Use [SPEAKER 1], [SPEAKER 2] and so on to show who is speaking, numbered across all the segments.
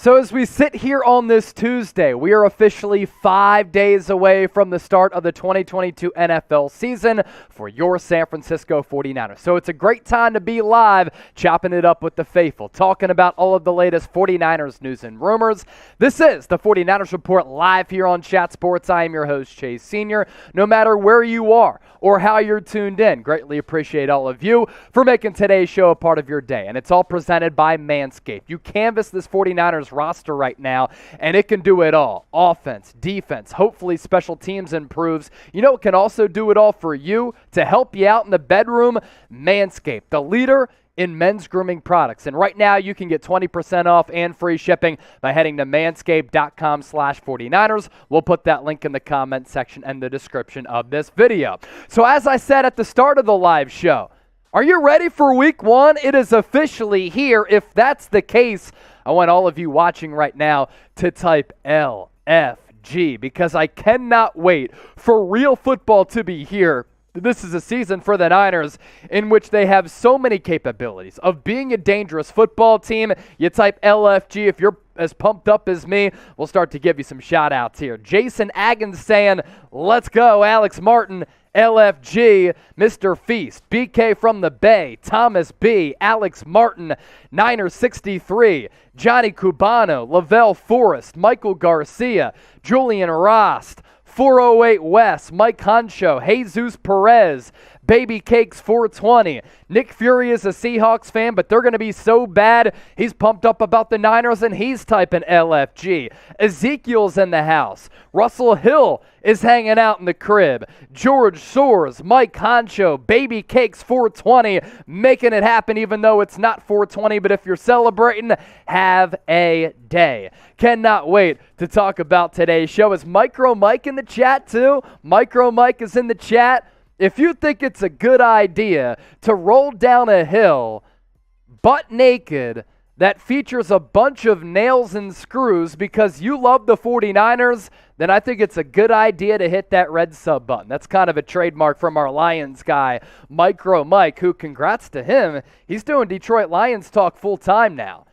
[SPEAKER 1] So as we sit here on this Tuesday, we are officially 5 days away from the start of the 2022 NFL season for your San Francisco 49ers. So it's a great time to be live, chopping it up with the faithful, talking about all of the latest 49ers news and rumors. This is the 49ers Report live here on Chat Sports. I am your host, Chase Sr. No matter where you are or how you're tuned in, greatly appreciate all of you for making today's show a part of your day. And it's all presented by Manscaped. You canvass this 49ers roster right now, and it can do it all. Offense, defense, hopefully special teams improves. You know it can also do it all for you to help you out in the bedroom. Manscaped, the leader in men's grooming products. And right now you can get 20% off and free shipping by heading to manscaped.com/49ers. We'll put that link in the comment section and the description of this video. So as I said at the start of the live show, are you ready for week one? It is officially here. If that's the case, I want all of you watching right now to type LFG because I cannot wait for real football to be here. This is a season for the Niners in which they have so many capabilities of being a dangerous football team. You type LFG. If you're as pumped up as me, we'll start to give you some shout-outs here. Jason Aggins saying, let's go, Alex Martin. LFG, Mr. Feast, BK from the Bay, Thomas B, Alex Martin, Niners 63, Johnny Cubano, Lavelle Forrest, Michael Garcia, Julian Rost, 408 West, Mike Honcho, Jesus Perez, Baby Cakes 420. Nick Fury is a Seahawks fan, but they're going to be so bad, he's pumped up about the Niners, and he's typing LFG. Ezekiel's in the house. Russell Hill is hanging out in the crib. George Soares, Mike Honcho, Baby Cakes 420, making it happen even though it's not 420, but if you're celebrating, have a day. Cannot wait to talk about today's show. Is Micro Mike in the chat too? Micro Mike is in the chat. If you think it's a good idea to roll down a hill butt naked that features a bunch of nails and screws because you love the 49ers, then I think it's a good idea to hit that red sub button. That's kind of a trademark from our Lions guy, Micro Mike, who, congrats to him, he's doing Detroit Lions talk full-time now.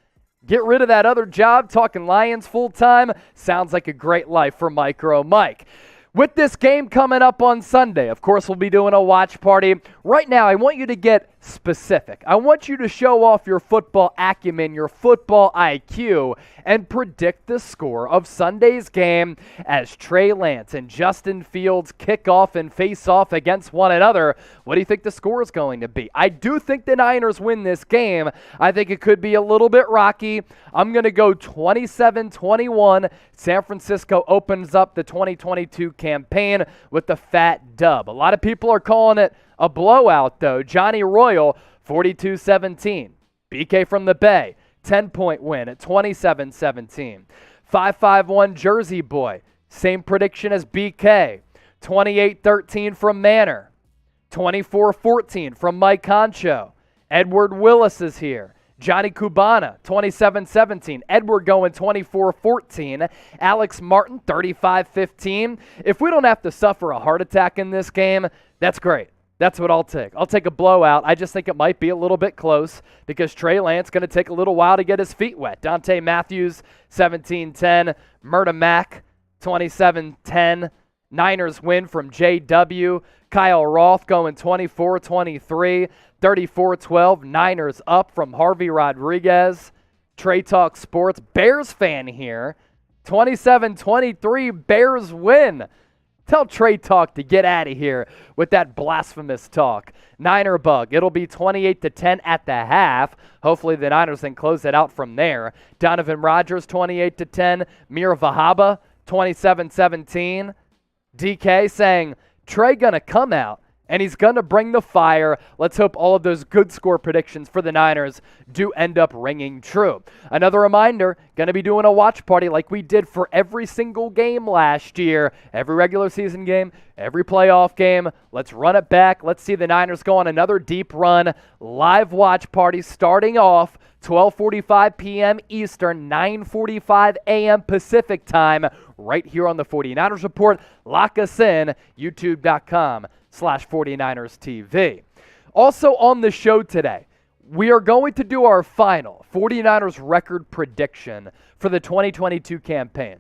[SPEAKER 1] Get rid of that other job, talking Lions full-time. Sounds like a great life for Micro Mike. With this game coming up on Sunday, of course, we'll be doing a watch party. Right now, I want you to get specific. I want you to show off your football acumen, your football IQ, and predict the score of Sunday's game as Trey Lance and Justin Fields kick off and face off against one another. What do you think the score is going to be? I do think the Niners win this game. I think it could be a little bit rocky. I'm going to go 27-21. San Francisco opens up the 2022 campaign with the fat dub. A lot of people are calling it a blowout, though. Johnny Royal, 42-17. BK from the Bay, 10-point win at 27-17. 551 Jersey Boy, same prediction as BK. 28-13 from Manor. 24-14 from Mike Concho. Edward Willis is here. Johnny Cubana, 27-17. Edward going 24-14. Alex Martin, 35-15. If we don't have to suffer a heart attack in this game, that's great. That's what I'll take. I'll take a blowout. I just think it might be a little bit close because Trey Lance going to take a little while to get his feet wet. Dante Matthews, 17-10. Murda Mack, 27-10. Niners win from JW. Kyle Roth going 24-23. 34-12. Niners up from Harvey Rodriguez. Trey Talk Sports. Bears fan here. 27-23. Bears win. Tell Trey Talk to get out of here with that blasphemous talk. Niner Bug. It'll be 28-10 at the half. Hopefully the Niners then close it out from there. Donovan Rogers, 28-10. Mir Vahaba, 27-17. DK saying, Trey gonna come out and he's going to bring the fire. Let's hope all of those good score predictions for the Niners do end up ringing true. Another reminder, going to be doing a watch party like we did for every single game last year, every regular season game, every playoff game. Let's run it back. Let's see the Niners go on another deep run. Live watch party starting off 12:45 p.m. Eastern, 9:45 a.m. Pacific time, right here on the 49ers Report. Lock us in, youtube.com/49ers TV. Also on the show today, we are going to do our final 49ers record prediction for the 2022 campaign.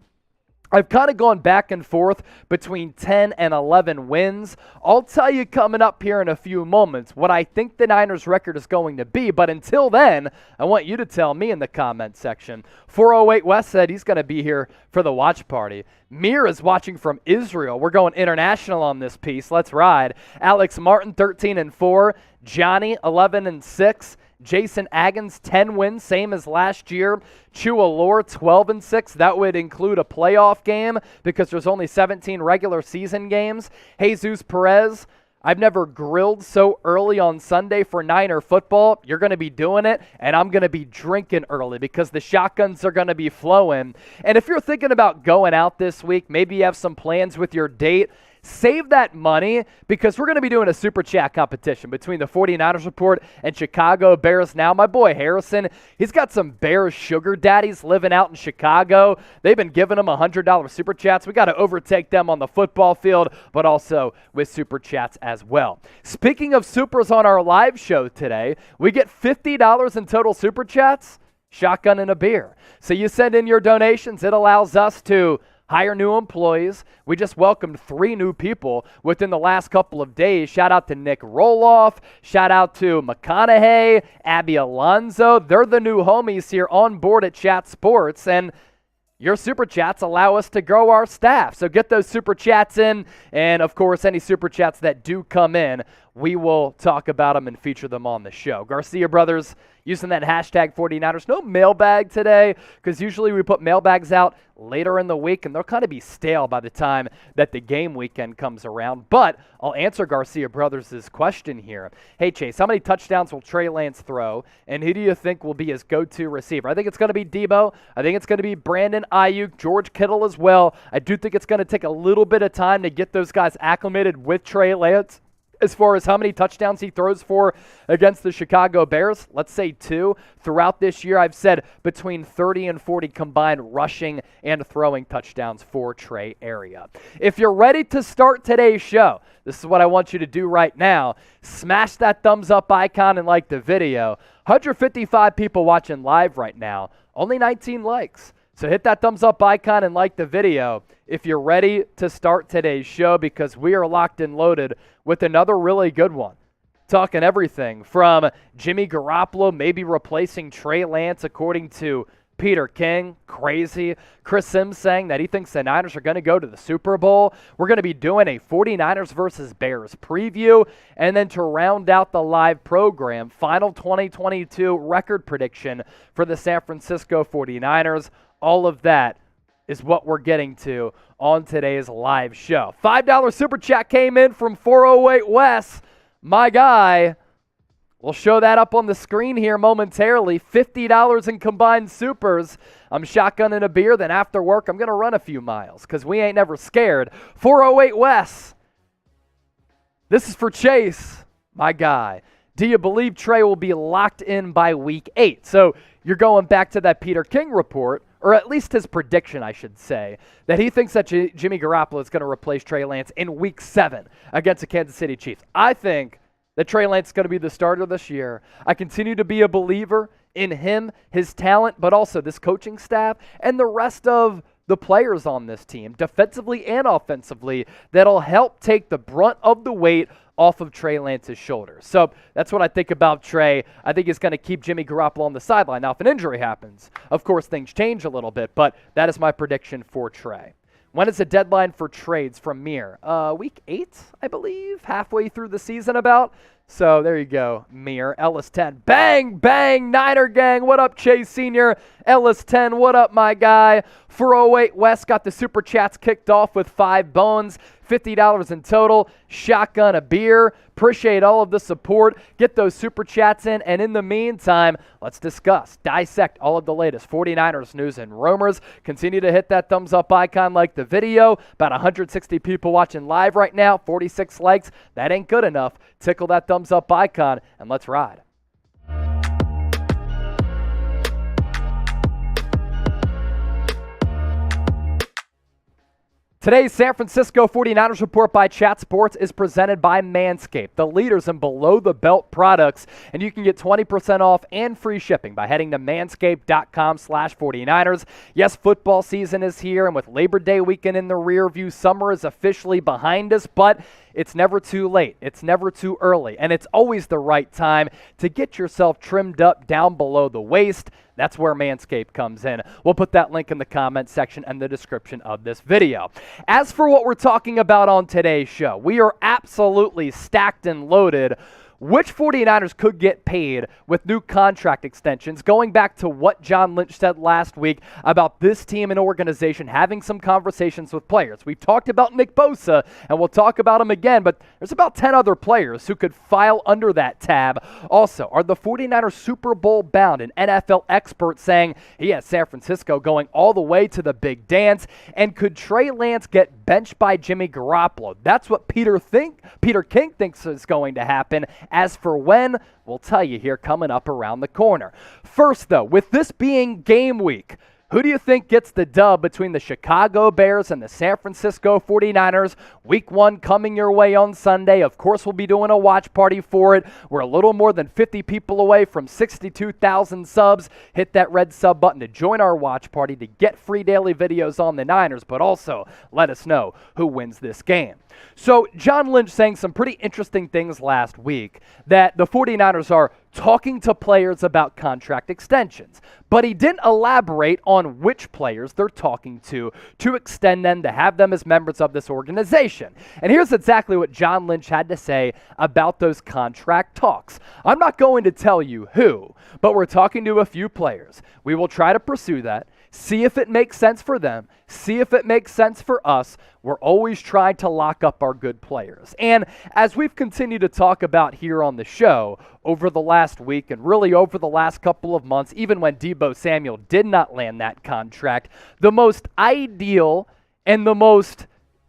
[SPEAKER 1] I've kind of gone back and forth between 10 and 11 wins. I'll tell you coming up here in a few moments what I think the Niners record is going to be. But until then, I want you to tell me in the comment section. 408 West said he's going to be here for the watch party. Mir is watching from Israel. We're going international on this piece. Let's ride. Alex Martin, 13-4. Johnny, 11-6. Jason Aggins, 10 wins, same as last year. Chua Lore, 12-6. That would include a playoff game because there's only 17 regular season games. Jesus Perez, I've never grilled so early on Sunday for Niner football. You're going to be doing it, and I'm going to be drinking early because the shotguns are going to be flowing. And if you're thinking about going out this week, maybe you have some plans with your date, save that money because we're going to be doing a Super Chat competition between the 49ers Report and Chicago Bears Now. My boy Harrison, he's got some Bears sugar daddies living out in Chicago. They've been giving him $100 Super Chats. We got to overtake them on the football field, but also with Super Chats as well. Speaking of Supers on our live show today, we get $50 in total Super Chats, shotgun and a beer. So you send in your donations. It allows us to hire new employees. We just welcomed 3 new people within the last couple of days. Shout out to Nick Roloff. Shout out to McConaughey, Abby Alonso. They're the new homies here on board at Chat Sports. And your Super Chats allow us to grow our staff. So get those Super Chats in. And, of course, any Super Chats that do come in, we will talk about them and feature them on the show. Garcia Brothers using that hashtag 49ers. No mailbag today because usually we put mailbags out later in the week and they'll kind of be stale by the time that the game weekend comes around. But I'll answer Garcia Brothers' question here. Hey, Chase, how many touchdowns will Trey Lance throw? And who do you think will be his go-to receiver? I think it's going to be Deebo. I think it's going to be Brandon Ayuk, George Kittle as well. I do think it's going to take a little bit of time to get those guys acclimated with Trey Lance. As far as how many touchdowns he throws for against the Chicago Bears, let's say 2. Throughout this year, I've said between 30 and 40 combined rushing and throwing touchdowns for Trey area. If you're ready to start today's show, this is what I want you to do right now. Smash that thumbs up icon and like the video. 155 people watching live right now, only 19 likes. So hit that thumbs up icon and like the video if you're ready to start today's show because we are locked and loaded with another really good one. Talking everything from Jimmy Garoppolo maybe replacing Trey Lance according to Peter King, crazy. Chris Sims saying that he thinks the Niners are going to go to the Super Bowl. We're going to be doing a 49ers versus Bears preview. And then to round out the live program, final 2022 record prediction for the San Francisco 49ers. All of that is what we're getting to on today's live show. $5 Super Chat came in from 408 West. My guy. We'll show that up on the screen here momentarily. $50 in combined supers. I'm shotgunning a beer. Then after work, I'm going to run a few miles because we ain't never scared. 408 West. This is for Chase, my guy. Do you believe Trey will be locked in by week 8? So you're going back to that Peter King report, or at least his prediction, I should say, that he thinks that Jimmy Garoppolo is going to replace Trey Lance in week 7 against the Kansas City Chiefs. I think that Trey Lance is going to be the starter this year. I continue to be a believer in him, his talent, but also this coaching staff and the rest of the players on this team, defensively and offensively, that'll help take the brunt of the weight off of Trey Lance's shoulders. So that's what I think about Trey. I think he's going to keep Jimmy Garoppolo on the sideline. Now, if an injury happens, of course, things change a little bit, but that is my prediction for Trey. When is the deadline for trades from Mir? Week 8, I believe, halfway through the season about. So there you go, Mir. Ellis 10. Bang, bang, Niner gang. What up, Chase Sr.? Ellis 10, what up, my guy? 408 West got the Super Chats kicked off with 5 bones. $50 in total. Shotgun a beer. Appreciate all of the support. Get those Super Chats in. And in the meantime, let's discuss, dissect all of the latest 49ers news and rumors. Continue to hit that thumbs up icon, like the video. About 160 people watching live right now. 46 likes. That ain't good enough. Tickle that thumbs up icon and let's ride. Today's San Francisco 49ers report by Chat Sports is presented by Manscaped, the leaders in below-the-belt products. And you can get 20% off and free shipping by heading to manscaped.com/49ers. Yes, football season is here, and with Labor Day weekend in the rear view, summer is officially behind us, but it's never too late. It's never too early, and it's always the right time to get yourself trimmed up down below the waist. That's where Manscaped comes in. We'll put that link in the comments section and the description of this video. As for what we're talking about on today's show, we are absolutely stacked and loaded. Which 49ers could get paid with new contract extensions, going back to what John Lynch said last week about this team and organization having some conversations with players. We've talked about Nick Bosa, and we'll talk about him again, but there's about 10 other players who could file under that tab. Also, are the 49ers Super Bowl bound? An NFL expert saying he has San Francisco going all the way to the big dance. And could Trey Lance get benched by Jimmy Garoppolo? That's what Peter King thinks is going to happen. As for when, we'll tell you here coming up around the corner. First, though, with this being game week, who do you think gets the dub between the Chicago Bears and the San Francisco 49ers? Week 1 coming your way on Sunday. Of course, we'll be doing a watch party for it. We're a little more than 50 people away from 62,000 subs. Hit that red sub button to join our watch party to get free daily videos on the Niners, but also let us know who wins this game. So John Lynch saying some pretty interesting things last week, that the 49ers are talking to players about contract extensions, but he didn't elaborate on which players they're talking to extend them, to have them as members of this organization. And here's exactly what John Lynch had to say about those contract talks. I'm not going to tell you who, but we're talking to a few players. We will try to pursue that, see if it makes sense for them, see if it makes sense for us. We're always trying to lock up our good players. And as we've continued to talk about here on the show over the last week and really over the last couple of months, even when Deebo Samuel did not land that contract, the most ideal and the most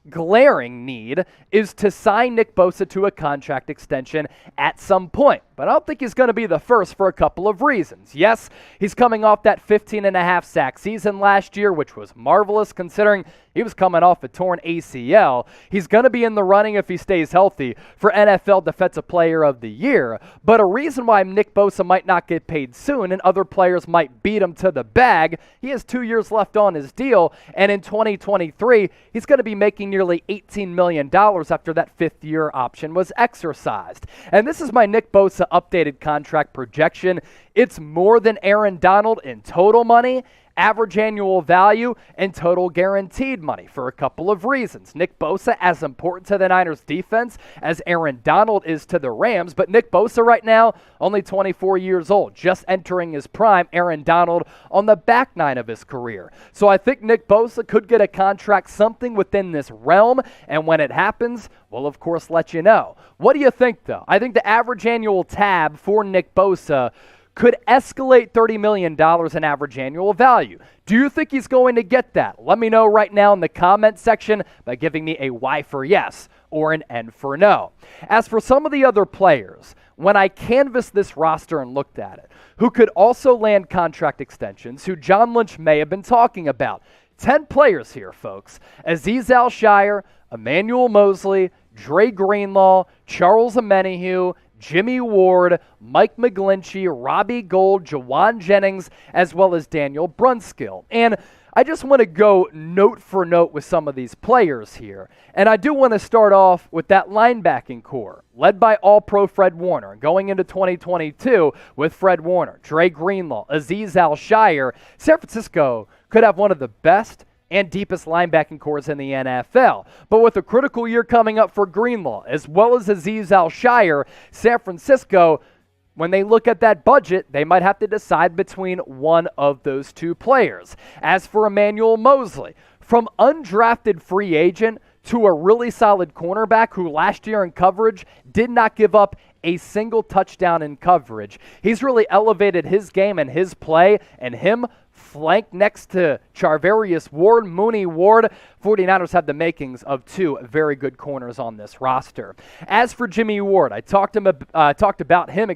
[SPEAKER 1] glaring need is to sign Nick Bosa to a contract extension at some point. But I don't think he's going to be the first for a couple of reasons. Yes, he's coming off that 15.5 sack season last year, which was marvelous considering he was coming off a torn ACL. He's going to be in the running if he stays healthy for NFL Defensive Player of the Year. But a reason why Nick Bosa might not get paid soon and other players might beat him to the bag, he has 2 years left on his deal, and in 2023, he's going to be making nearly $18 million after that fifth-year option was exercised. And this is my Nick Bosa updated contract projection. It's more than Aaron Donald in total money, average annual value, and total guaranteed money for a couple of reasons. Nick Bosa as important to the Niners defense as Aaron Donald is to the Rams, but Nick Bosa right now only 24 years old, just entering his prime. Aaron Donald on the back nine of his career. So I think Nick Bosa could get a contract something within this realm, and when it happens, we'll of course let you know. What do you think though? I think the average annual tab for Nick Bosa could escalate $30 million in average annual value. Do you think he's going to get that? Let me know right now in the comment section by giving me a Y for yes or an N for no. As for some of the other players, when I canvassed this roster and looked at it, who could also land contract extensions, who John Lynch may have been talking about, 10 players here, folks. Azeez Al-Shaair, Emmanuel Moseley, Dre Greenlaw, Charles Omenihu, Jimmie Ward, Mike McGlinchey, Robbie Gould, Jauan Jennings, as well as Daniel Brunskill. And I just want to go note for note with some of these players here. And I do want to start off with that linebacking core, led by All-Pro Fred Warner. And going into 2022 with Fred Warner, Dre Greenlaw, Azeez Al-Shaair, San Francisco could have one of the best and deepest linebacking cores in the NFL. But with a critical year coming up for Greenlaw, as well as Azeez Al-Shaair, San Francisco, when they look at that budget, they might have to decide between one of those two players. As for Emmanuel Moseley, from undrafted free agent to a really solid cornerback who last year in coverage did not give up a single touchdown in coverage. He's really elevated his game and his play, and him flanked next to Charvarius Ward, Mooney Ward. 49ers have the makings of two very good corners on this roster. As for Jimmie Ward, I talked about him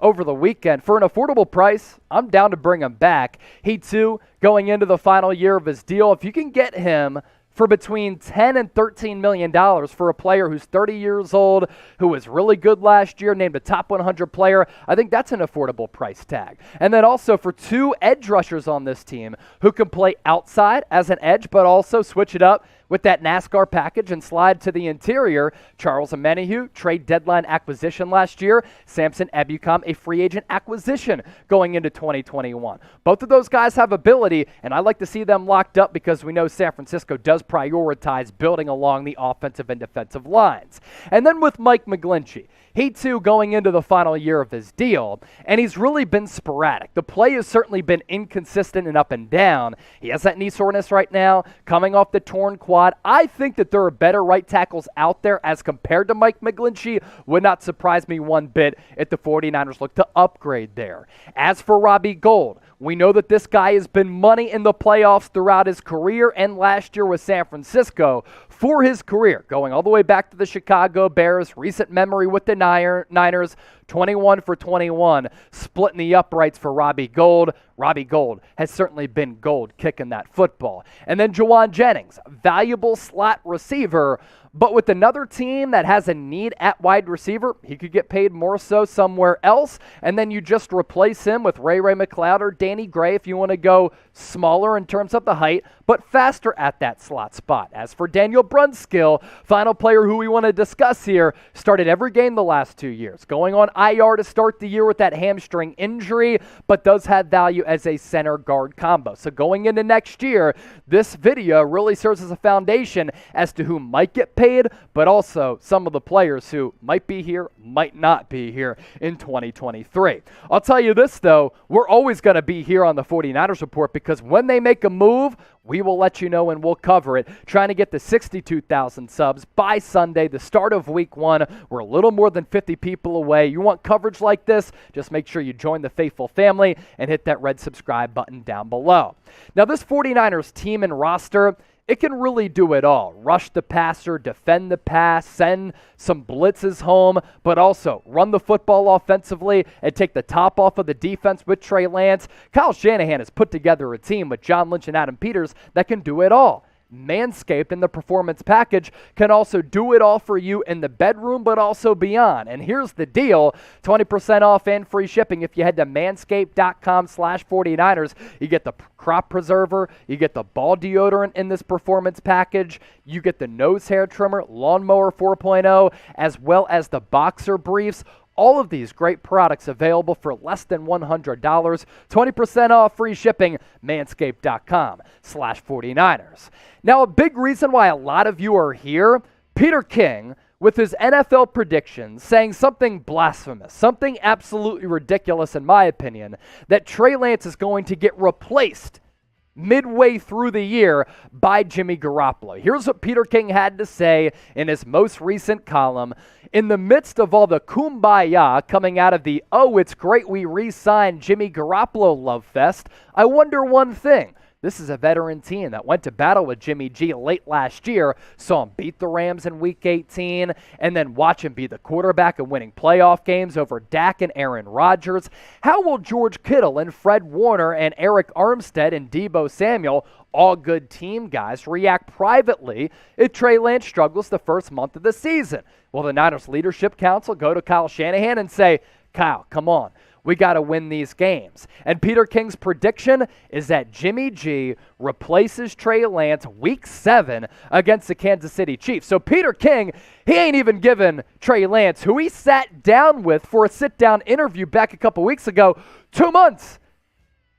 [SPEAKER 1] over the weekend. For an affordable price, I'm down to bring him back. He too, going into the final year of his deal, if you can get him for between $10 and $13 million for a player who's 30 years old, who was really good last year, named a top 100 player. I think that's an affordable price tag. And then also for 2 edge rushers on this team who can play outside as an edge, but also switch it up with that NASCAR package and slide to the interior. Charles Omenihu, trade deadline acquisition last year. Samson Ebukam, a free agent acquisition going into 2021. Both of those guys have ability, and I like to see them locked up because we know San Francisco does prioritize building along the offensive and defensive lines. And then with Mike McGlinchey, he too going into the final year of his deal, and he's really been sporadic. The play has certainly been inconsistent and up and down. He has that knee soreness right now, coming off the torn quad. I think that there are better right tackles out there as compared to Mike McGlinchey. Would not surprise me one bit if the 49ers look to upgrade there. As for Robbie Gould, we know that this guy has been money in the playoffs throughout his career and last year with San Francisco for his career, going all the way back to the Chicago Bears, recent memory with the Niners, 21 for 21, splitting the uprights for Robbie Gould. Robbie Gould has certainly been gold kicking that football. And then Jauan Jennings, valuable slot receiver, but with another team that has a need at wide receiver, he could get paid more so somewhere else, and then you just replace him with Ray McLeod or Danny Gray if you want to go smaller in terms of the height, but faster at that slot spot. As for Daniel Brunskill, final player who we want to discuss here, started every game the last 2 years, going on IR to start the year with that hamstring injury, but does have value as a center guard combo. So going into next year, this video really serves as a foundation as to who might get paid, but also some of the players who might be here, might not be here in 2023. I'll tell you this, though, we're always going to be here on the 49ers Report because when they make a move, we will let you know and we'll cover it. Trying to get to 62,000 subs by Sunday, the start of week 1. We're a little more than 50 people away. You want coverage like this? Just make sure you join the faithful family and hit that red subscribe button down below. Now, this 49ers team and roster, it can really do it all. Rush the passer, defend the pass, send some blitzes home, but also run the football offensively and take the top off of the defense with Trey Lance. Kyle Shanahan has put together a team with John Lynch and Adam Peters that can do it all. Manscaped in the performance package can also do it all for you in the bedroom, but also beyond. And here's the deal, 20% off and free shipping if you head to manscaped.com/49ers. You get the crop preserver, you get the ball deodorant in this performance package, you get the nose hair trimmer, lawnmower 4.0, as well as the boxer briefs. All of these great products available for less than $100. 20% off, free shipping, manscaped.com/49ers. Now, a big reason why a lot of you are here, Peter King, with his NFL predictions, saying something blasphemous, something absolutely ridiculous in my opinion, that Trey Lance is going to get replaced midway through the year by Jimmy Garoppolo. Here's what Peter King had to say in his most recent column. In the midst of all the kumbaya coming out of the, oh, it's great we re-signed Jimmy Garoppolo love fest, I wonder one thing. This is a veteran team that went to battle with Jimmy G late last year, saw him beat the Rams in Week 18, and then watch him be the quarterback in winning playoff games over Dak and Aaron Rodgers. How will George Kittle and Fred Warner and Arik Armstead and Deebo Samuel, all good team guys, react privately if Trey Lance struggles the first month of the season? Will the Niners Leadership Council go to Kyle Shanahan and say, Kyle, come on, we got to win these games? And Peter King's prediction is that Jimmy G replaces Trey Lance Week 7 against the Kansas City Chiefs. So Peter King, he ain't even given Trey Lance, who he sat down with for a sit-down interview back a couple weeks ago, 2 months.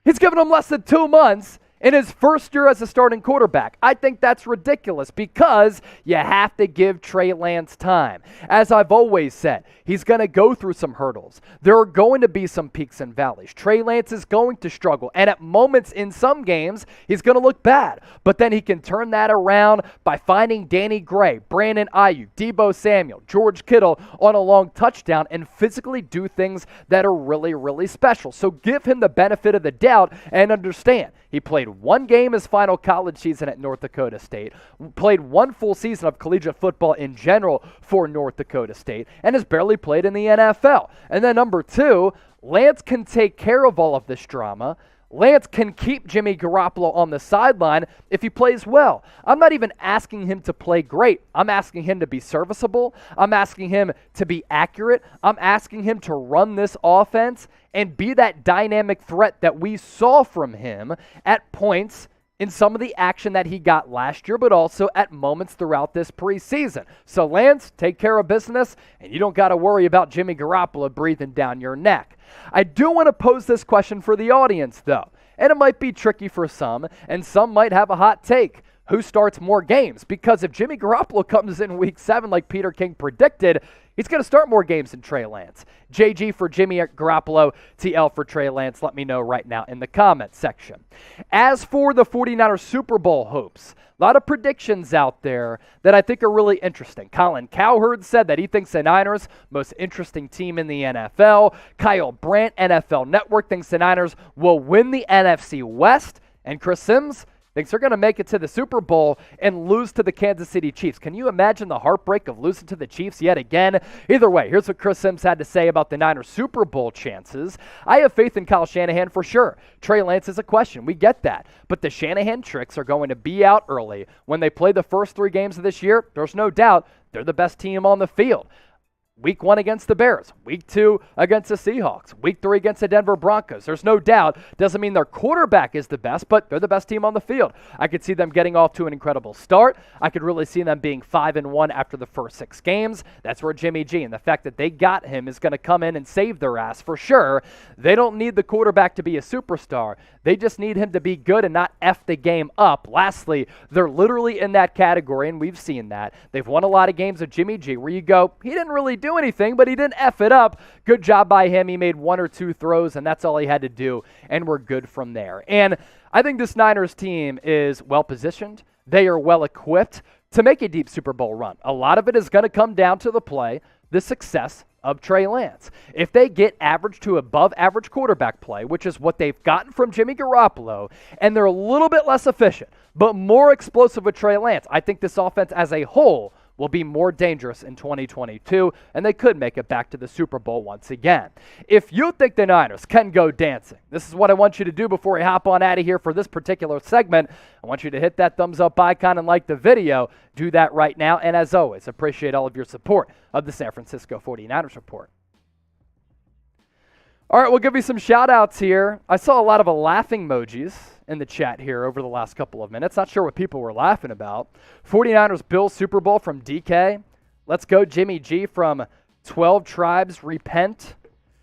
[SPEAKER 1] He's given him less than 2 months in his first year as a starting quarterback. I think that's ridiculous because you have to give Trey Lance time. As I've always said, he's going to go through some hurdles. There are going to be some peaks and valleys. Trey Lance is going to struggle, and at moments in some games, he's going to look bad. But then he can turn that around by finding Danny Gray, Brandon Ayuk, Deebo Samuel, George Kittle on a long touchdown and physically do things that are really, really special. So give him the benefit of the doubt and understand. He played one game his final college season at North Dakota State, played one full season of collegiate football in general for North Dakota State, and has barely played in the NFL. And then number 2, Lance can take care of all of this drama. Lance can keep Jimmy Garoppolo on the sideline if he plays well. I'm not even asking him to play great. I'm asking him to be serviceable. I'm asking him to be accurate. I'm asking him to run this offense and be that dynamic threat that we saw from him at points in some of the action that he got last year, but also at moments throughout this preseason. So Lance, take care of business, and you don't got to worry about Jimmy Garoppolo breathing down your neck. I do want to pose this question for the audience, though, and it might be tricky for some, and some might have a hot take. Who starts more games? Because if Jimmy Garoppolo comes in week 7 like Peter King predicted, he's going to start more games than Trey Lance. JG for Jimmy Garoppolo, TL for Trey Lance. Let me know right now in the comments section. As for the 49ers Super Bowl hopes, a lot of predictions out there that I think are really interesting. Colin Cowherd said that he thinks the Niners, most interesting team in the NFL. Kyle Brandt, NFL Network, thinks the Niners will win the NFC West. And Chris Sims thinks they're going to make it to the Super Bowl and lose to the Kansas City Chiefs. Can you imagine the heartbreak of losing to the Chiefs yet again? Either way, here's what Chris Sims had to say about the Niners Super Bowl chances. I have faith in Kyle Shanahan for sure. Trey Lance is a question. We get that. But the Shanahan tricks are going to be out early. When they play the first 3 games of this year, there's no doubt they're the best team on the field. Week 1 against the Bears, Week 2 against the Seahawks, Week 3 against the Denver Broncos. There's no doubt. Doesn't mean their quarterback is the best, but they're the best team on the field. I could see them getting off to an incredible start. I could really see them being 5-1 after the first 6 games. That's where Jimmy G and the fact that they got him is going to come in and save their ass for sure. They don't need the quarterback to be a superstar. They just need him to be good and not F the game up. Lastly, they're literally in that category, and we've seen that. They've won a lot of games with Jimmy G where you go, he didn't really do anything, but he didn't F it up. Good job by him. He made 1 or 2 throws, and that's all he had to do, and we're good from there. And I think this Niners team is well-positioned. They are well-equipped to make a deep Super Bowl run. A lot of it is going to come down to the play, the success of Trey Lance. If they get average to above average quarterback play, which is what they've gotten from Jimmy Garoppolo, and they're a little bit less efficient, but more explosive with Trey Lance, I think this offense as a whole will be more dangerous in 2022, and they could make it back to the Super Bowl once again. If you think the Niners can go dancing, this is what I want you to do before we hop on out of here for this particular segment. I want you to hit that thumbs up icon and like the video. Do that right now, and as always, appreciate all of your support of the San Francisco 49ers Report. All right, we'll give you some shout-outs here. I saw a lot of laughing emojis in the chat here over the last couple of minutes. Not sure what people were laughing about. 49ers Bills Super Bowl from DK. Let's go Jimmy G from 12 Tribes Repent.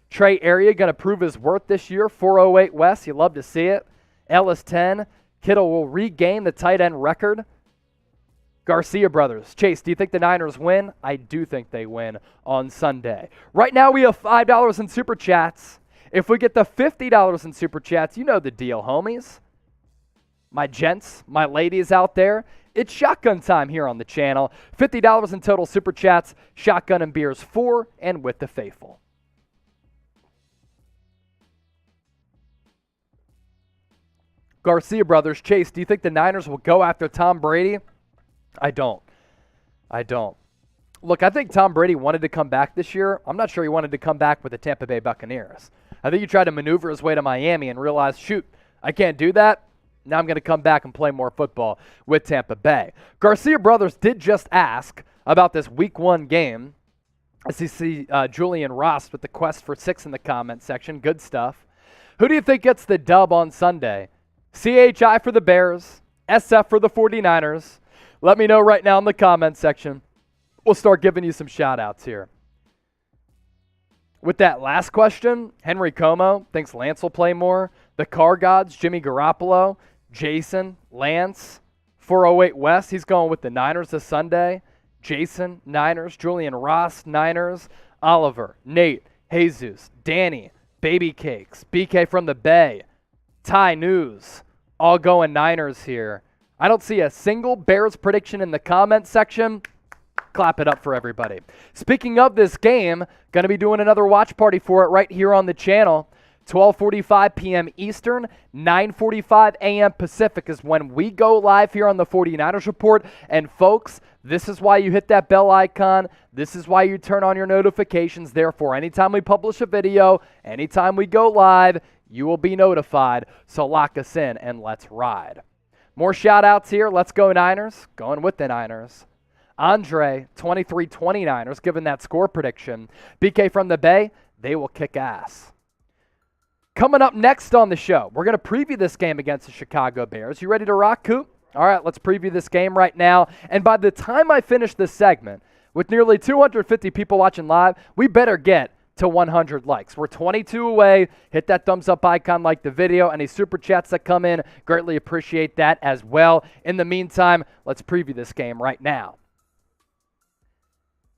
[SPEAKER 1] Trey Area going to prove his worth this year. 408 West, you love to see it. Ellis 10. Kittle will regain the tight end record. Garcia Brothers. Chase, do you think the Niners win? I do think they win on Sunday. Right now we have $5 in Super Chats. If we get the $50 in Super Chats, you know the deal, homies. My gents, my ladies out there, it's shotgun time here on the channel. $50 in total Super Chats, shotgun and beers for and with the faithful. Garcia Brothers. Chase, do you think the Niners will go after Tom Brady? I don't. Look, I think Tom Brady wanted to come back this year. I'm not sure he wanted to come back with the Tampa Bay Buccaneers. I think he tried to maneuver his way to Miami and realized, shoot, I can't do that. Now I'm going to come back and play more football with Tampa Bay. Garcia Brothers did just ask about this Week 1 game. I see Julian Ross with the quest for 6 in the comment section. Good stuff. Who do you think gets the dub on Sunday? CHI for the Bears, SF for the 49ers. Let me know right now in the comment section. We'll start giving you some shout-outs here. With that last question, Henry Como thinks Lance will play more. The Car Gods, Jimmy Garoppolo, Jason, Lance, 408 West. He's going with the Niners this Sunday. Jason, Niners. Julian Ross, Niners. Oliver, Nate, Jesus, Danny, Baby Cakes, BK from the Bay, Ty News, all going Niners here. I don't see a single Bears prediction in the comment section. Clap it up for everybody. Speaking of this game, going to be doing another watch party for it right here on the channel. 12:45 p.m. Eastern, 9:45 a.m. Pacific is when we go live here on the 49ers Report. And folks, this is why you hit that bell icon. This is why you turn on your notifications. Therefore, anytime we publish a video, anytime we go live, you will be notified. So lock us in and let's ride. More shout-outs here. Let's go Niners. Going with the Niners. Andre, 23-29ers, given that score prediction. BK from the Bay, they will kick ass. Coming up next on the show, we're going to preview this game against the Chicago Bears. You ready to rock, Coop? All right, let's preview this game right now. And by the time I finish this segment, with nearly 250 people watching live, we better get to 100 likes. We're 22 away. Hit that thumbs up icon, like the video. Any super chats that come in, greatly appreciate that as well. In the meantime, let's preview this game right now.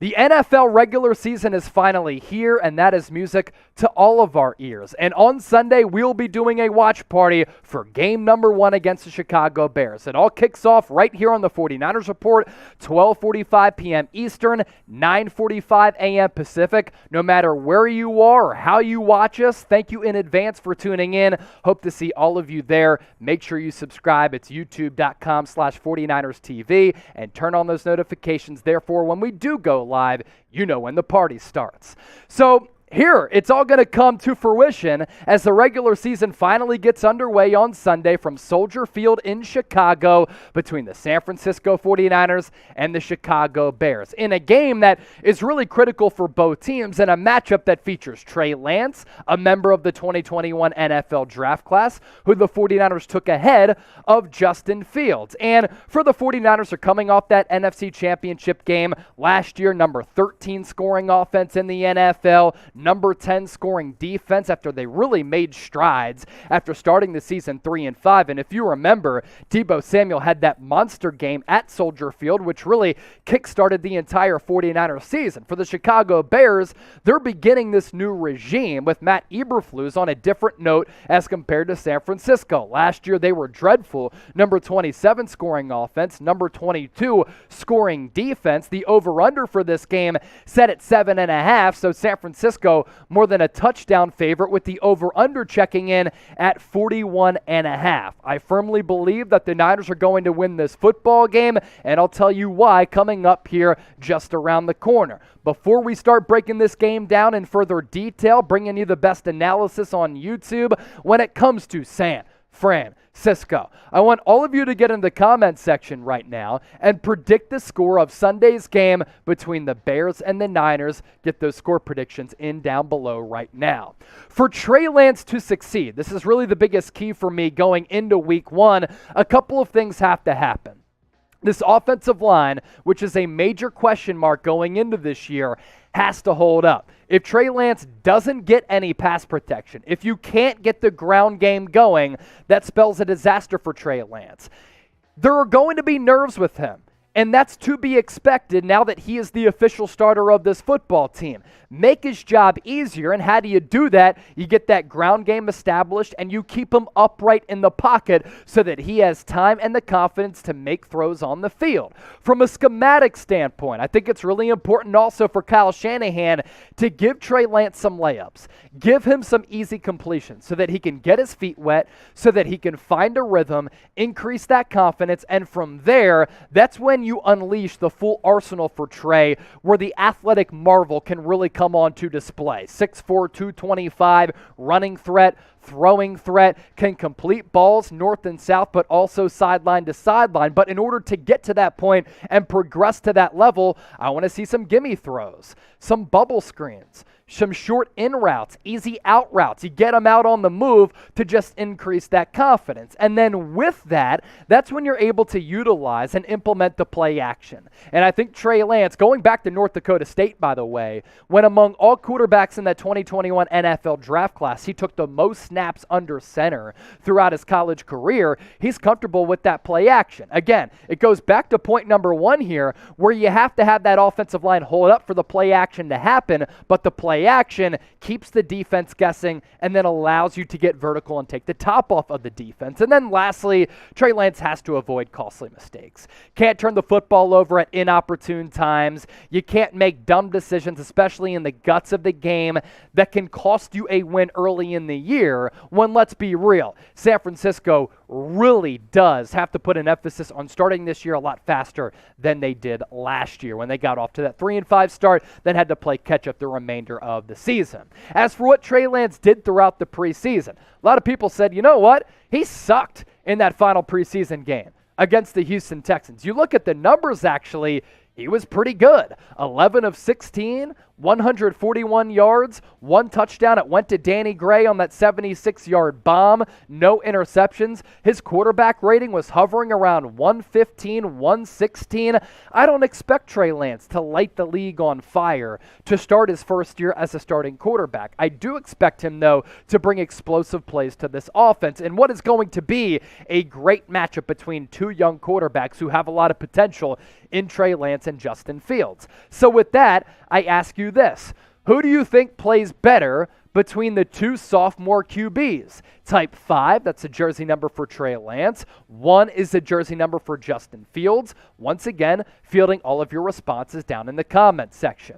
[SPEAKER 1] The NFL regular season is finally here, and that is music to all of our ears. And on Sunday, we'll be doing a watch party for game number 1 against the Chicago Bears. It all kicks off right here on the 49ers Report, 12:45 p.m. Eastern, 9:45 a.m. Pacific. No matter where you are or how you watch us, thank you in advance for tuning in. Hope to see all of you there. Make sure you subscribe. It's youtube.com/49erstv and turn on those notifications. Therefore, when we do go live, you know when the party starts. So here, it's all going to come to fruition as the regular season finally gets underway on Sunday from Soldier Field in Chicago between the San Francisco 49ers and the Chicago Bears, in a game that is really critical for both teams and a matchup that features Trey Lance, a member of the 2021 NFL draft class, who the 49ers took ahead of Justin Fields. And for the 49ers are coming off that NFC Championship game last year, number 13 scoring offense in the NFL, number 10 scoring defense after they really made strides after starting the season 3-5. And if you remember, Deebo Samuel had that monster game at Soldier Field, which really kickstarted the entire 49ers season. For the Chicago Bears, they're beginning this new regime with Matt Eberflus on a different note as compared to San Francisco. Last year, they were dreadful. Number 27 scoring offense, number 22 scoring defense. The over-under for this game set at 7.5, so San Francisco more than a touchdown favorite, with the over-under checking in at 41.5. I firmly believe that the Niners are going to win this football game, and I'll tell you why coming up here just around the corner. Before we start breaking this game down in further detail, bringing you the best analysis on YouTube when it comes to San Francisco, I want all of you to get in the comment section right now and predict the score of Sunday's game between the Bears and the Niners. Get those score predictions in down below right now. For Trey Lance to succeed, this is really the biggest key for me going into week 1. A couple of things have to happen. This offensive line, which is a major question mark going into this year, has to hold up. If Trey Lance doesn't get any pass protection, if you can't get the ground game going, that spells a disaster for Trey Lance. There are going to be nerves with him, and that's to be expected now that he is the official starter of this football team. Make his job easier, and how do you do that? You get that ground game established, and you keep him upright in the pocket so that he has time and the confidence to make throws on the field. From a schematic standpoint, I think it's really important also for Kyle Shanahan to give Trey Lance some layups. Give him some easy completions so that he can get his feet wet, so that he can find a rhythm, increase that confidence, and from there, that's when you unleash the full arsenal for Trey, where the athletic marvel can really come on to display. 6'4", 225, running threat, throwing threat, can complete balls north and south, but also sideline to sideline. But in order to get to that point and progress to that level, I want to see some gimme throws, some bubble screens, some short in routes, easy out routes. You get them out on the move to just increase that confidence. And then with that, that's when you're able to utilize and implement the play action. And I think Trey Lance, going back to North Dakota State, by the way, when among all quarterbacks in that 2021 NFL draft class, he took the most snaps under center throughout his college career. He's comfortable with that play action. Again, it goes back to point number 1 here, where you have to have that offensive line hold up for the play action to happen, but the play action keeps the defense guessing and then allows you to get vertical and take the top off of the defense. And then lastly, Trey Lance has to avoid costly mistakes. Can't turn the football over at inopportune times. You can't make dumb decisions, especially in the guts of the game, that can cost you a win early in the year. year when, let's be real, San Francisco really does have to put an emphasis on starting this year a lot faster than they did last year when they got off to that 3-5 start, then had to play catch up the remainder of the season. As for what Trey Lance did throughout the preseason, a lot of people said, you know what? He sucked in that final preseason game against the Houston Texans. You look at the numbers, actually, he was pretty good. 11 of 16, 141 yards, 1 touchdown. It went to Danny Gray on that 76-yard bomb. No interceptions. His quarterback rating was hovering around 115, 116. I don't expect Trey Lance to light the league on fire to start his first year as a starting quarterback. I do expect him, though, to bring explosive plays to this offense in what is going to be a great matchup between two young quarterbacks who have a lot of potential in Trey Lance and Justin Fields. So with that, I ask you this. Who do you think plays better between the two sophomore QBs? Type 5, that's a jersey number for Trey Lance. 1 is the jersey number for Justin Fields. Once again, fielding all of your responses down in the comments section.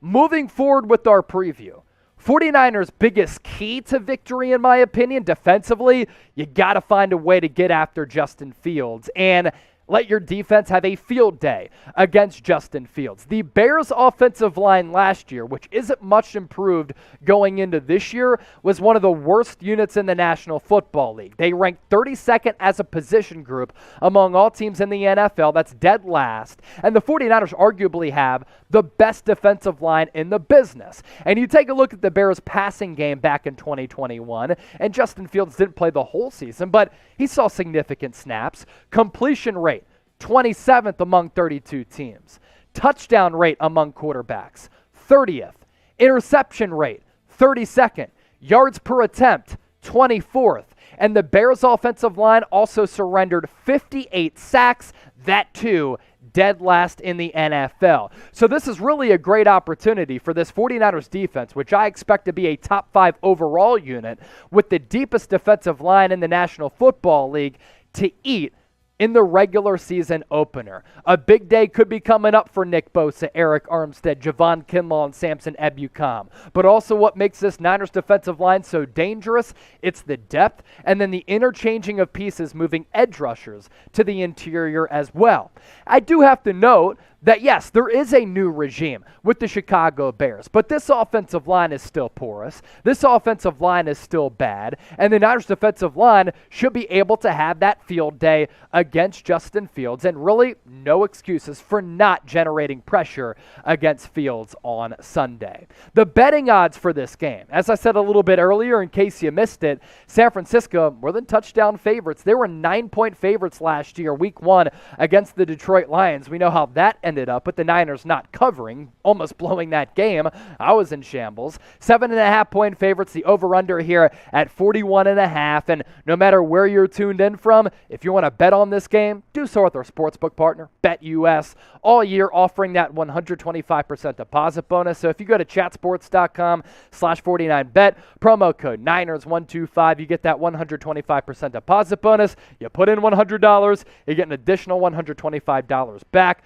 [SPEAKER 1] Moving forward with our preview. 49ers' biggest key to victory, in my opinion, defensively, you got to find a way to get after Justin Fields and let your defense have a field day against Justin Fields. The Bears' offensive line last year, which isn't much improved going into this year, was one of the worst units in the National Football League. They ranked 32nd as a position group among all teams in the NFL. That's dead last. And the 49ers arguably have the best defensive line in the business. And you take a look at the Bears' passing game back in 2021, and Justin Fields didn't play the whole season, but he saw significant snaps. Completion rate, 27th among 32 teams. Touchdown rate among quarterbacks, 30th. Interception rate, 32nd. Yards per attempt, 24th. And the Bears' offensive line also surrendered 58 sacks, that too dead last in the NFL. So this is really a great opportunity for this 49ers defense, which I expect to be a top 5 overall unit with the deepest defensive line in the National Football League, to eat in the regular season opener. A big day could be coming up for Nick Bosa, Arik Armstead, Jauan Jennings, and Samson Ebukam. But also what makes this Niners defensive line so dangerous, it's the depth and then the interchanging of pieces moving edge rushers to the interior as well. I do have to note that, yes, there is a new regime with the Chicago Bears, but this offensive line is still porous. This offensive line is still bad, and the Niners defensive line should be able to have that field day against Justin Fields, and really no excuses for not generating pressure against Fields on Sunday. The betting odds for this game, as I said a little bit earlier, in case you missed it, San Francisco more than touchdown favorites. They were 9-point favorites last year, week 1, against the Detroit Lions. We know how that ended up, with the Niners not covering, almost blowing that game. I was in shambles. 7.5-point favorites, the over-under here at 41.5. And no matter where you're tuned in from, if you want to bet on this game, do so with our sportsbook partner, BetUS, all year offering that 125% deposit bonus. So if you go to chatsports.com/49bet, promo code Niners125, you get that 125% deposit bonus. You put in $100, you get an additional $125 back.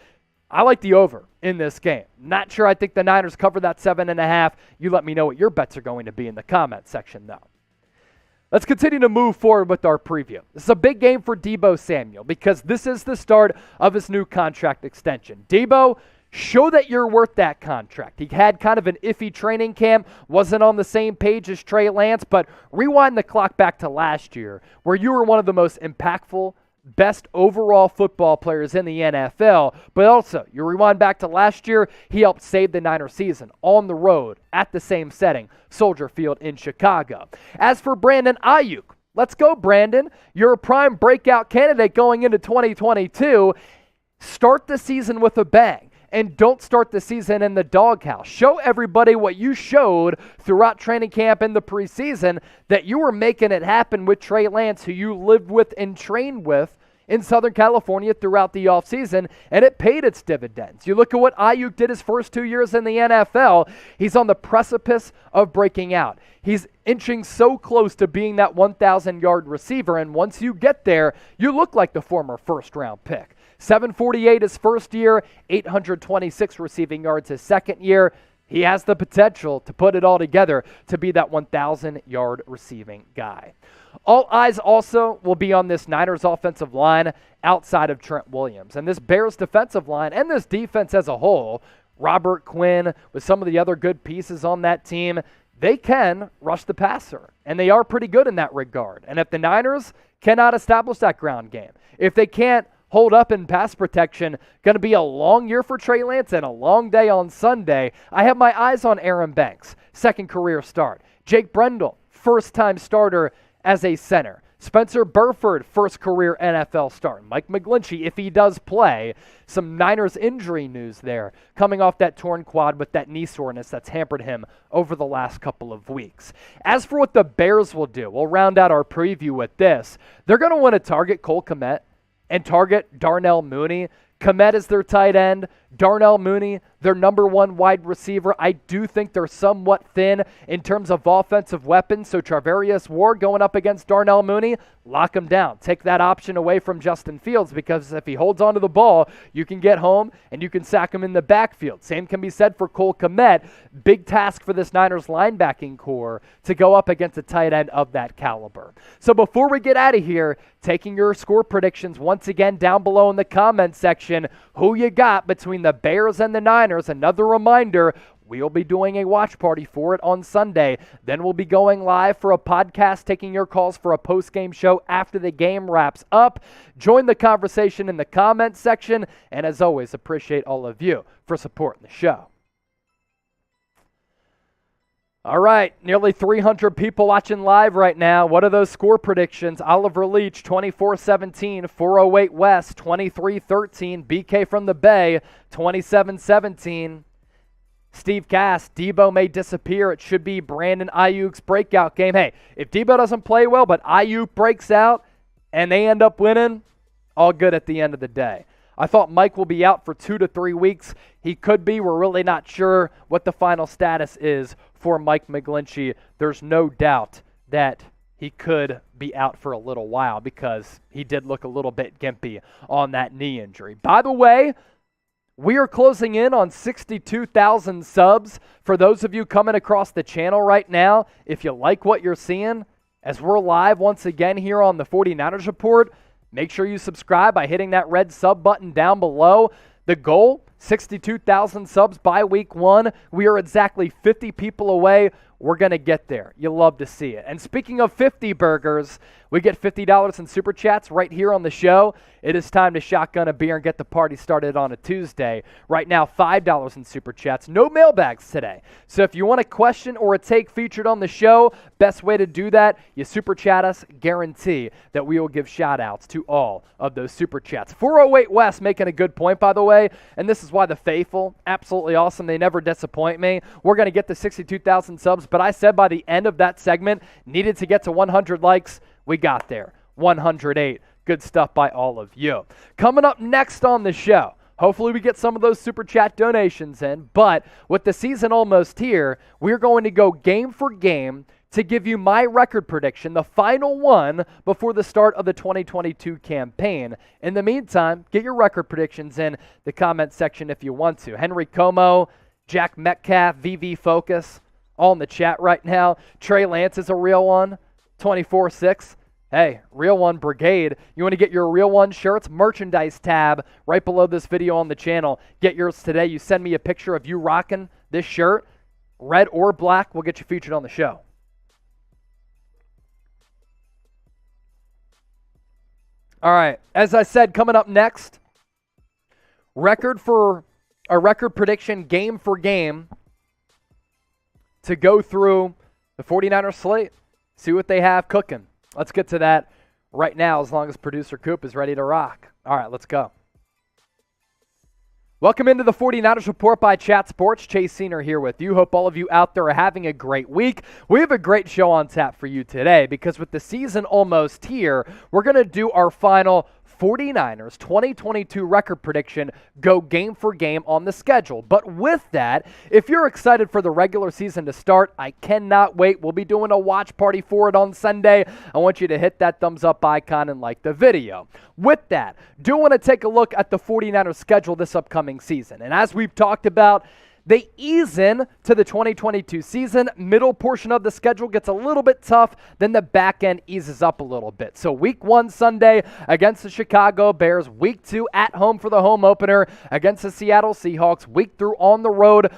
[SPEAKER 1] I like the over in this game. Not sure I think the Niners cover that 7.5. You let me know what your bets are going to be in the comment section, though. Let's continue to move forward with our preview. This is a big game for Deebo Samuel because this is the start of his new contract extension. Deebo, show that you're worth that contract. He had kind of an iffy training camp, wasn't on the same page as Trey Lance, but rewind the clock back to last year where you were one of the most impactful, best overall football players in the NFL, but also, you rewind back to last year, he helped save the Niners season on the road at the same setting, Soldier Field in Chicago. As for Brandon Ayuk, let's go, Brandon. You're a prime breakout candidate going into 2022. Start the season with a bang. And don't start the season in the doghouse. Show everybody what you showed throughout training camp in the preseason, that you were making it happen with Trey Lance, who you lived with and trained with in Southern California throughout the offseason, and it paid its dividends. You look at what Ayuk did his first 2 years in the NFL. He's on the precipice of breaking out. He's inching so close to being that 1,000-yard receiver, and once you get there, you look like the former first-round pick. 748 his first year, 826 receiving yards his second year. he has the potential to put it all together to be that 1,000-yard receiving guy. All eyes also will be on this Niners offensive line outside of Trent Williams. And this Bears defensive line and this defense as a whole, Robert Quinn with some of the other good pieces on that team, they can rush the passer. And they are pretty good in that regard. And if the Niners cannot establish that ground game, if they can't hold up in pass protection, going to be a long year for Trey Lance and a long day on Sunday. I have my eyes on Aaron Banks, second career start. Jake Brendel, first-time starter as a center. Spencer Burford, first career NFL start. Mike McGlinchey, if he does play. Some Niners injury news there, coming off that torn quad with that knee soreness that's hampered him over the last couple of weeks. As for what the Bears will do, we'll round out our preview with this. They're going to want to target Cole Kmet and target Darnell Mooney. Kmet is their tight end. Darnell Mooney, their number one wide receiver. I do think they're somewhat thin in terms of offensive weapons, so Charvarius Ward going up against Darnell Mooney, lock him down. Take that option away from Justin Fields, because if he holds onto the ball, you can get home and you can sack him in the backfield. Same can be said for Cole Kmet. Big task for this Niners linebacking core to go up against a tight end of that caliber. So before we get out of here, taking your score predictions once again down below in the comments section, who you got between the Bears and the Niners. Another reminder, we'll be doing a watch party for it on Sunday. Then we'll be going live for a podcast, taking your calls for a post-game show after the game wraps up. Join the conversation in the comments section. And as always, appreciate all of you for supporting the show. All right, nearly 300 people watching live right now. What are those score predictions? Oliver Leach, 24-17. 408 West, 23-13. BK from the Bay, 27-17. Steve Cass, Deebo may disappear. It should be Brandon Ayuk's breakout game. Hey, if Deebo doesn't play well, but Ayuk breaks out and they end up winning, all good at the end of the day. I thought Mike will be out for 2 to 3 weeks. He could be. We're really not sure what the final status is for Mike McGlinchey. There's no doubt that he could be out for a little while because he did look a little bit gimpy on that knee injury. By the way, we are closing in on 62,000 subs. For those of you coming across the channel right now, if you like what you're seeing, as we're live once again here on the 49ers Report, make sure you subscribe by hitting that red sub button down below. The goal, 62,000 subs by week 1. We are exactly 50 people away. We're going to get there. You'll love to see it. And speaking of 50 burgers, we get $50 in Super Chats right here on the show. It is time to shotgun a beer and get the party started on a Tuesday. Right now, $5 in Super Chats. No mailbags today. So if you want a question or a take featured on the show, best way to do that, you Super Chat us. Guarantee that we will give shout-outs to all of those Super Chats. 408 West making a good point, by the way, and this is why the faithful, absolutely awesome. They never disappoint me. We're going to get to 62,000 subs, but I said by the end of that segment, needed to get to 100 likes. We got there. 108. Good stuff by all of you. Coming up next on the show, hopefully we get some of those Super Chat donations in, but with the season almost here, we're going to go game for game to give you my record prediction, the final one before the start of the 2022 campaign. In the meantime, get your record predictions in the comment section if you want to. Henry Como, Jack Metcalf, VV Focus, all in the chat right now. Trey Lance is a real one, 24-6. Hey, Real One Brigade. You want to get your Real One shirts? Merchandise tab right below this video on the channel. Get yours today. You send me a picture of you rocking this shirt, red or black. We'll get you featured on the show. All right, as I said, coming up next, record prediction game for game to go through the 49ers slate, see what they have cooking. Let's get to that right now as long as producer Coop is ready to rock. All right, let's go. Welcome into the 49ers Report by Chat Sports. Chase Senior here with you. Hope all of you out there are having a great week. We have a great show on tap for you today because with the season almost here, we're going to do our final 49ers 2022 record prediction, go game for game on the schedule. But with that, if you're excited for the regular season to start, I cannot wait. We'll be doing a watch party for it on Sunday. I want you to hit that thumbs up icon and like the video. With that, do want to take a look at the 49ers schedule this upcoming season. And as we've talked about, They ease in to the 2022 season. Middle portion of the schedule gets a little bit tough. Then the back end eases up a little bit. So week 1 Sunday against the Chicago Bears. Week 2 at home for the home opener against the Seattle Seahawks. Week 3 on the road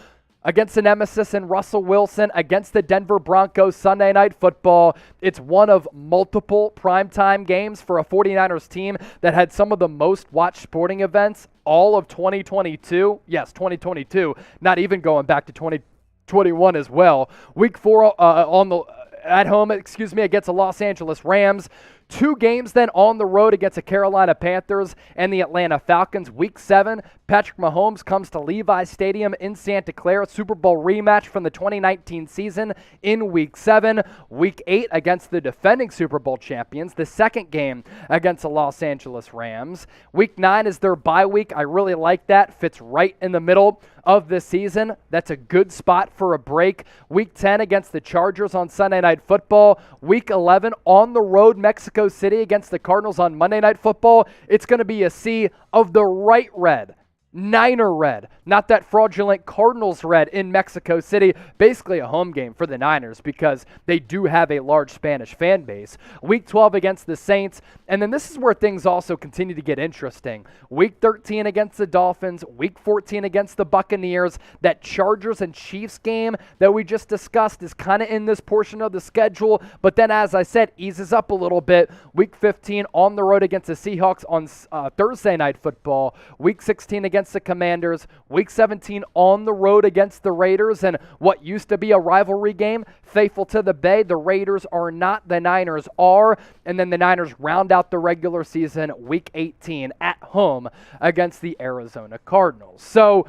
[SPEAKER 1] against the nemesis and Russell Wilson, against the Denver Broncos, Sunday Night Football. It's one of multiple primetime games for a 49ers team that had some of the most watched sporting events all of 2022. Yes, 2022, not even going back to 2021 as well. Week 4 at home, against the Los Angeles Rams. 2 games then on the road against the Carolina Panthers and the Atlanta Falcons. Week 7, Patrick Mahomes comes to Levi Stadium in Santa Clara. Super Bowl rematch from the 2019 season in Week 7. Week 8 against the defending Super Bowl champions. The second game against the Los Angeles Rams. Week 9 is their bye week. I really like that. Fits right in the middle of this season. That's a good spot for a break. Week 10 against the Chargers on Sunday Night Football. Week 11 on the road, Mexico City against the Cardinals on Monday Night Football. It's going to be a sea of the right red. Niner red, not that fraudulent Cardinals red in Mexico City. Basically a home game for the Niners because they do have a large Spanish fan base. Week 12 against the Saints, and then this is where things also continue to get interesting. Week 13 against the Dolphins, Week 14 against the Buccaneers. That Chargers and Chiefs game that we just discussed is kind of in this portion of the schedule, but then as I said, eases up a little bit. Week 15 on the road against the Seahawks on Thursday Night Football. Week 16 against the Commanders, Week 17 on the road against the Raiders, and what used to be a rivalry game, faithful to the Bay. The Raiders are not, the Niners are, and then the Niners round out the regular season Week 18 at home against the Arizona Cardinals. So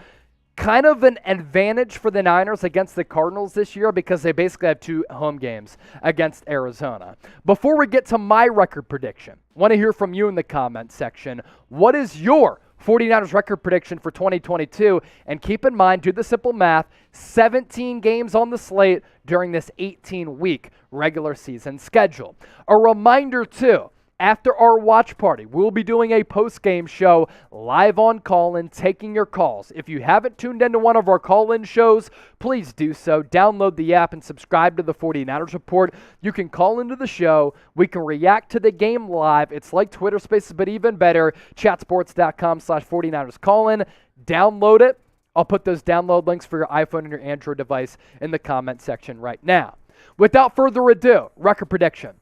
[SPEAKER 1] kind of an advantage for the Niners against the Cardinals this year because they basically have 2 home games against Arizona. Before we get to my record prediction, want to hear from you in the comments section. What is your 49ers record prediction for 2022? And keep in mind, do the simple math, 17 games on the slate during this 18-week regular season schedule. A reminder, too, after our watch party, we'll be doing a post-game show live on call-in, taking your calls. If you haven't tuned into one of our call-in shows, please do so. Download the app and subscribe to the 49ers Report. You can call into the show. We can react to the game live. It's like Twitter Spaces, but even better. Chatsports.com/49ers call-in. Download it. I'll put those download links for your iPhone and your Android device in the comment section right now. Without further ado, record prediction.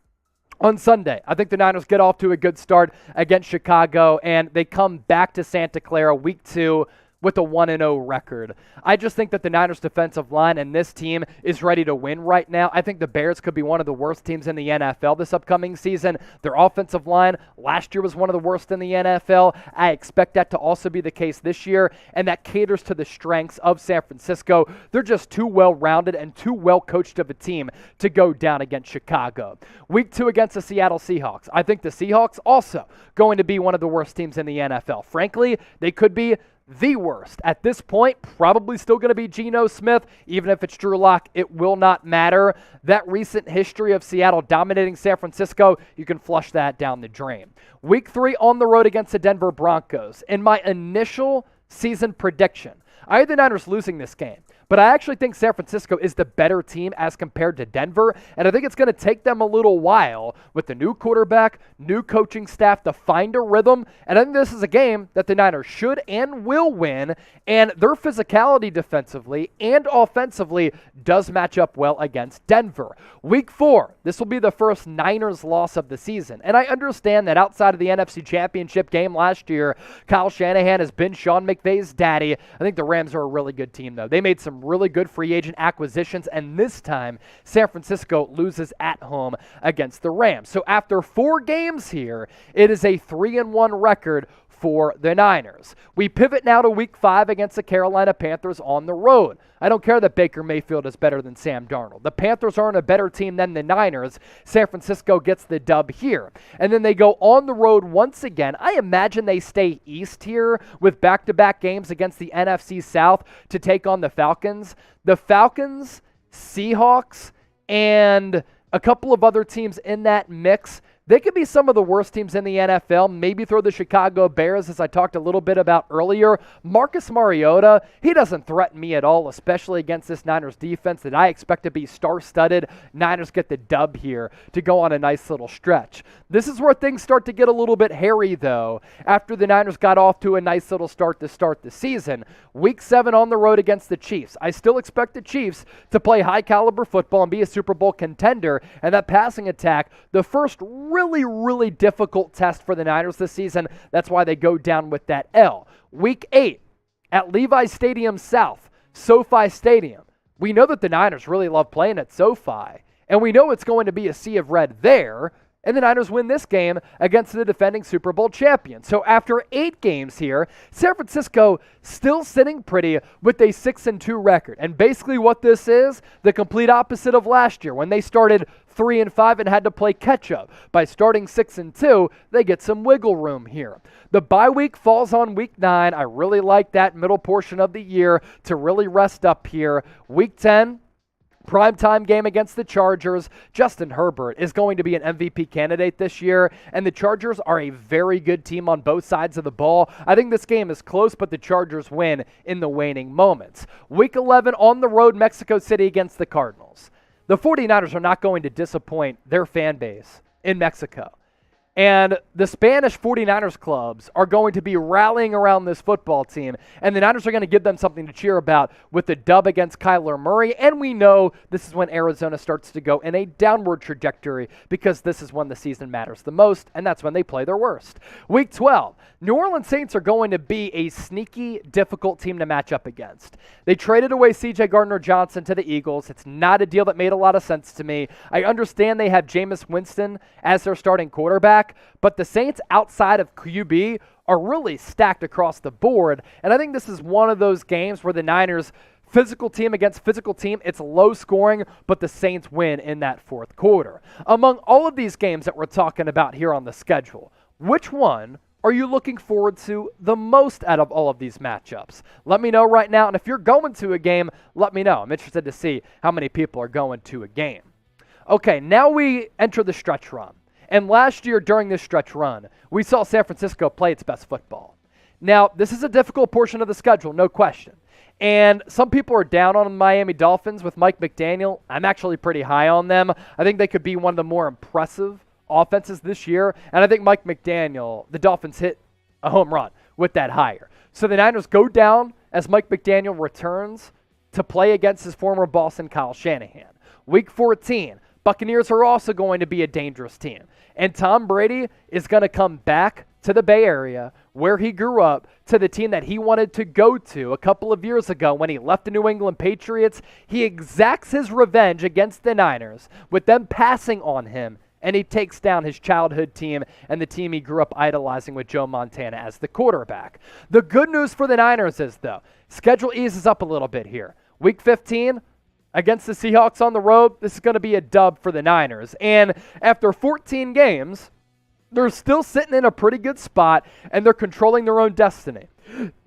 [SPEAKER 1] On Sunday, I think the Niners get off to a good start against Chicago, and they come back to Santa Clara Week 2 with a 1-0 record. I just think that the Niners defensive line and this team is ready to win right now. I think the Bears could be one of the worst teams in the NFL this upcoming season. Their offensive line last year was one of the worst in the NFL. I expect that to also be the case this year, and that caters to the strengths of San Francisco. They're just too well-rounded and too well-coached of a team to go down against Chicago. Week 2 against the Seattle Seahawks. I think the Seahawks also going to be one of the worst teams in the NFL. Frankly, they could be the worst. At this point, probably still going to be Geno Smith. Even if it's Drew Lock, it will not matter. That recent history of Seattle dominating San Francisco, you can flush that down the drain. Week 3 on the road against the Denver Broncos. In my initial season prediction, I had the Niners losing this game. But I actually think San Francisco is the better team as compared to Denver, and I think it's going to take them a little while with the new quarterback, new coaching staff to find a rhythm, and I think this is a game that the Niners should and will win, and their physicality defensively and offensively does match up well against Denver. Week 4, this will be the first Niners loss of the season, and I understand that outside of the NFC Championship game last year, Kyle Shanahan has been Sean McVay's daddy. I think the Rams are a really good team, though. They made some really good free agent acquisitions, and this time San Francisco loses at home against the Rams. So after 4 games here, it is a 3-1 record for the Niners. We pivot now to Week 5 against the Carolina Panthers on the road. I don't care that Baker Mayfield is better than Sam Darnold. The Panthers aren't a better team than the Niners. San Francisco gets the dub here. And then they go on the road once again. I imagine they stay east here with back-to-back games against the NFC South to take on the Falcons. The Falcons, Seahawks, and a couple of other teams in that mix, They could be some of the worst teams in the NFL. Maybe throw the Chicago Bears, as I talked a little bit about earlier. Marcus Mariota, he doesn't threaten me at all, especially against this Niners defense that I expect to be star-studded. Niners get the dub here to go on a nice little stretch. This is where things start to get a little bit hairy, though, after the Niners got off to a nice little start to start the season. Week 7 on the road against the Chiefs. I still expect the Chiefs to play high-caliber football and be a Super Bowl contender, and that passing attack, the first really difficult test for the Niners this season. That's why they go down with that L. Week 8 at Levi's Stadium South, SoFi Stadium. We know that the Niners really love playing at SoFi, and we know it's going to be a sea of red there, and the Niners win this game against the defending Super Bowl champion. So after 8 games here, San Francisco still sitting pretty with a 6-2 record. And basically what this is, the complete opposite of last year when they started 3-5 and had to play catch-up. By starting 6-2, they get some wiggle room here. The bye week falls on week 9. I really like that middle portion of the year to really rest up here. Week 10, primetime game against the Chargers. Justin Herbert is going to be an MVP candidate this year, and the Chargers are a very good team on both sides of the ball. I think this game is close, but the Chargers win in the waning moments. Week 11 on the road, Mexico City against the Cardinals. The 49ers are not going to disappoint their fan base in Mexico. And the Spanish 49ers clubs are going to be rallying around this football team, and the Niners are going to give them something to cheer about with the dub against Kyler Murray, and we know this is when Arizona starts to go in a downward trajectory because this is when the season matters the most, and that's when they play their worst. Week 12, New Orleans Saints are going to be a sneaky, difficult team to match up against. They traded away C.J. Gardner-Johnson to the Eagles. It's not a deal that made a lot of sense to me. I understand they have Jameis Winston as their starting quarterback, but the Saints outside of QB are really stacked across the board, and I think this is one of those games where the Niners, physical team against physical team, it's low scoring, but the Saints win in that fourth quarter. Among all of these games that we're talking about here on the schedule, which one are you looking forward to the most out of all of these matchups? Let me know right now, and if you're going to a game, let me know. I'm interested to see how many people are going to a game. Okay, now we enter the stretch run. And last year during this stretch run, we saw San Francisco play its best football. Now, this is a difficult portion of the schedule, no question. And some people are down on the Miami Dolphins with Mike McDaniel. I'm actually pretty high on them. I think they could be one of the more impressive offenses this year. And I think Mike McDaniel, the Dolphins hit a home run with that hire. So the Niners go down as Mike McDaniel returns to play against his former boss in Kyle Shanahan. Week 14, Buccaneers are also going to be a dangerous team. And Tom Brady is going to come back to the Bay Area where he grew up, to the team that he wanted to go to a couple of years ago when he left the New England Patriots. He exacts his revenge against the Niners with them passing on him, and he takes down his childhood team and the team he grew up idolizing with Joe Montana as the quarterback. The good news for the Niners is, though, schedule eases up a little bit here. Week 15, against the Seahawks on the road, this is going to be a dub for the Niners. And after 14 games, they're still sitting in a pretty good spot, and they're controlling their own destiny.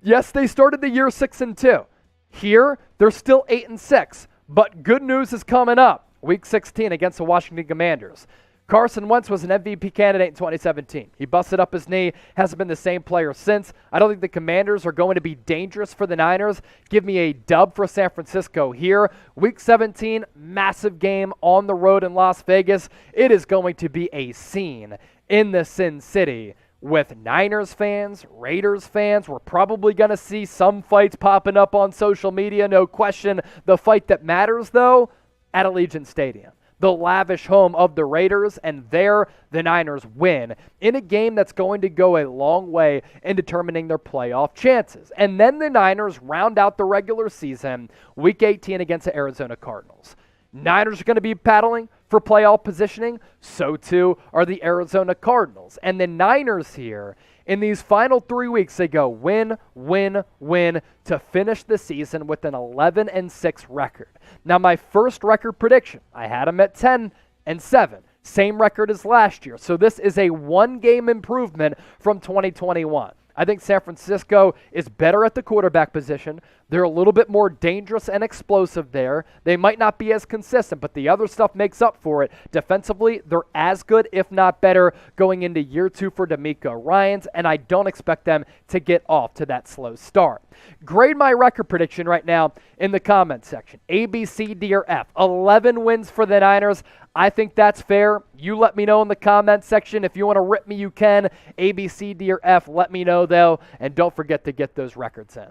[SPEAKER 1] Yes, they started the year 6-2. Here, they're still 8-6. But good news is coming up. Week 16 against the Washington Commanders. Carson Wentz was an MVP candidate in 2017. He busted up his knee, hasn't been the same player since. I don't think the Commanders are going to be dangerous for the Niners. Give me a dub for San Francisco here. Week 17, massive game on the road in Las Vegas. It is going to be a scene in the Sin City with Niners fans, Raiders fans. We're probably going to see some fights popping up on social media, no question. The fight that matters, though, at Allegiant Stadium, the lavish home of the Raiders, and there the Niners win in a game that's going to go a long way in determining their playoff chances. And then the Niners round out the regular season, Week 18 against the Arizona Cardinals. Niners are going to be battling for playoff positioning. So too are the Arizona Cardinals. And the Niners here, in these final 3 weeks, they go win, win, win to finish the season with an 11-6 record. Now, my first record prediction, I had them at 10-7. Same record as last year. So this is a one-game improvement from 2021. I think San Francisco is better at the quarterback position. They're a little bit more dangerous and explosive there. They might not be as consistent, but the other stuff makes up for it. Defensively, they're as good, if not better, going into year 2 for DeMeco Ryans, and I don't expect them to get off to that slow start. Grade my record prediction right now in the comment section. A, B, C, D, or F. 11 wins for the Niners. I think that's fair. You let me know in the comment section. If you want to rip me, you can. A, B, C, D, or F. Let me know, though. And don't forget to get those records in.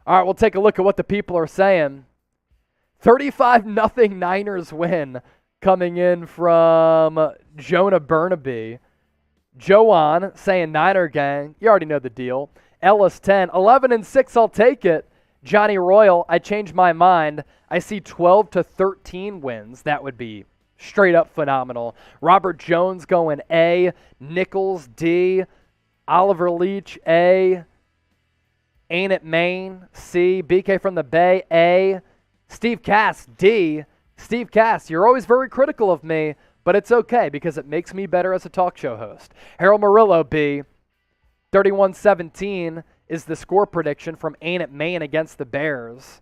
[SPEAKER 1] All right, we'll take a look at what the people are saying. 35-0 Niners win coming in from Jonah Burnaby. Jauan saying Niner gang. You already know the deal. Ellis 10. 11-6, I'll take it. Johnny Royal, I changed my mind. I see 12-13 wins. That would be straight up phenomenal. Robert Jones going A. Nichols D. Oliver Leach A. Ain't It Maine C. BK from the Bay A. Steve Cass D. Steve Cass, you're always very critical of me, but it's okay because it makes me better as a talk show host. Harold Murillo B. 31-17 is the score prediction from Ain't It Maine against the Bears.